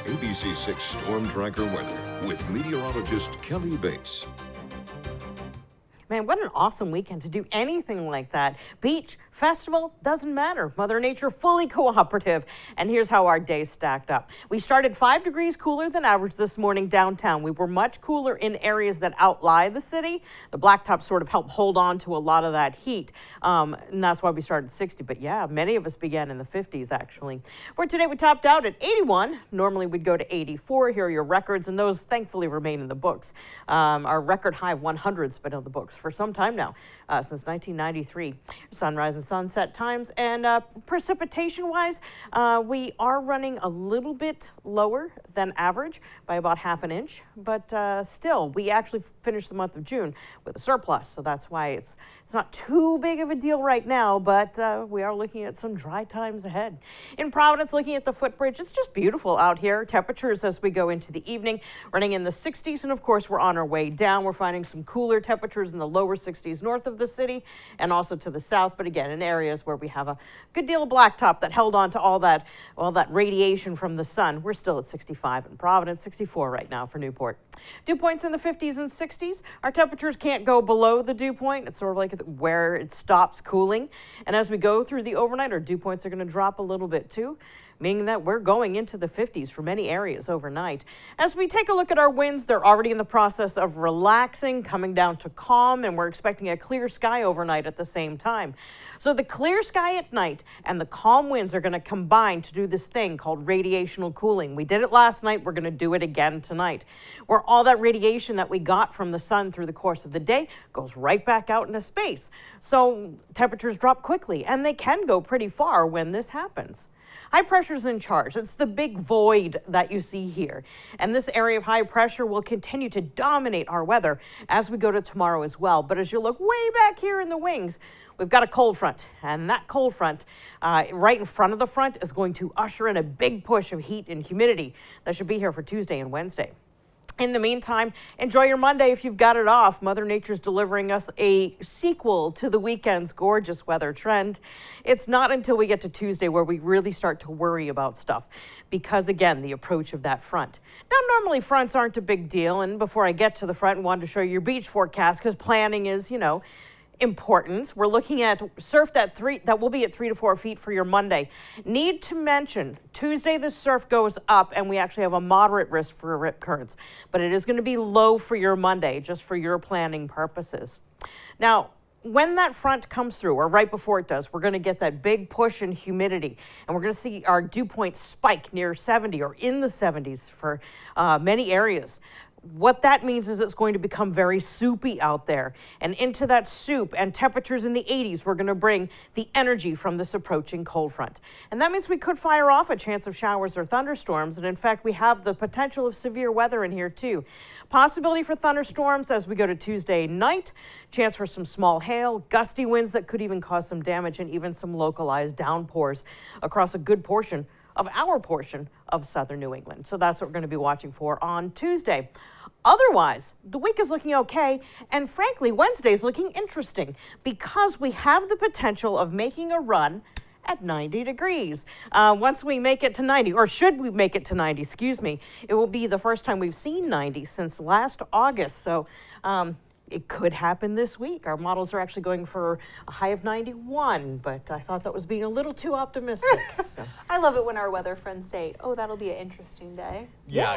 ABC6 Storm Tracker weather with meteorologist Kelly Bates. Man, what an awesome weekend to do anything like that. Beach, festival, doesn't matter. Mother Nature fully cooperative. And here's how our day stacked up. We started 5 degrees cooler than average this morning downtown. We were much cooler in areas that outlie the city. The blacktop sort of helped hold on to a lot of that heat. And that's why we started 60. But yeah, many of us began in the 50s actually. For today, we topped out at 81. Normally we'd go to 84. Here are your records, and those thankfully remain in the books. Our record high 100's been in the books for some time now, since 1993. Sunrise and sunset times, and precipitation wise, we are running a little bit lower than average by about half an inch, but still, we actually finished the month of June with a surplus, so that's why it's not too big of a deal right now, but we are looking at some dry times ahead. In Providence, looking at the footbridge, it's just beautiful out here. Temperatures as we go into the evening running in the 60s, and of course we're on our way down. We're finding some cooler temperatures in the lower 60s north of the city and also to the south, but again in areas where we have a good deal of blacktop that held on to all that radiation from the sun. We're still at 65 in Providence, 64 right now for Newport. Dew points in the 50s and 60s. Our temperatures can't go below the dew point. It's sort of like where it stops cooling. And as we go through the overnight, our dew points are going to drop a little bit too, meaning that we're going into the 50s for many areas overnight. As we take a look at our winds, they're already in the process of relaxing, coming down to calm, and we're expecting a clear sky overnight at the same time. So the clear sky at night and the calm winds are going to combine to do this thing called radiational cooling. We did it last night. We're going to do it again tonight, where all that radiation that we got from the sun through the course of the day goes right back out into space. So temperatures drop quickly, and they can go pretty far when this happens. High pressure is in charge. It's the big void that you see here. And this area of high pressure will continue to dominate our weather as we go to tomorrow as well. But as you look way back here in the wings, we've got a cold front. And that cold front right in front of the front is going to usher in a big push of heat and humidity that should be here for Tuesday and Wednesday. In the meantime, enjoy your Monday if you've got it off. Mother Nature's delivering us a sequel to the weekend's gorgeous weather trend. It's not until we get to Tuesday where we really start to worry about stuff because, again, the approach of that front. Now, normally fronts aren't a big deal, and before I get to the front, I wanted to show you your beach forecast because planning is, important. We're looking at surf that will be at 3 to 4 feet for your Monday. Need to mention Tuesday the surf goes up and we actually have a moderate risk for rip currents, but it is going to be low for your Monday just for your planning purposes. Now, when that front comes through, or right before it does, we're going to get that big push in humidity, and we're going to see our dew point spike near 70 or in the 70s for many areas. What that means is it's going to become very soupy out there. And into that soup and temperatures in the 80s, we're going to bring the energy from this approaching cold front. And that means we could fire off a chance of showers or thunderstorms. And in fact, we have the potential of severe weather in here too. Possibility for thunderstorms as we go to Tuesday night. Chance for some small hail, gusty winds that could even cause some damage, and even some localized downpours across a good portion of our portion of southern New England. So that's what we're going to be watching for on Tuesday. Otherwise, the week is looking okay, and frankly, Wednesday's looking interesting because we have the potential of making a run at 90 degrees. Once we make it to 90, or should we make it to 90, excuse me, it will be the first time we've seen 90 since last August. So it could happen this week. Our models are actually going for a high of 91, but I thought that was being a little too optimistic. So. I love it when our weather friends say, oh, that'll be an interesting day. Yeah,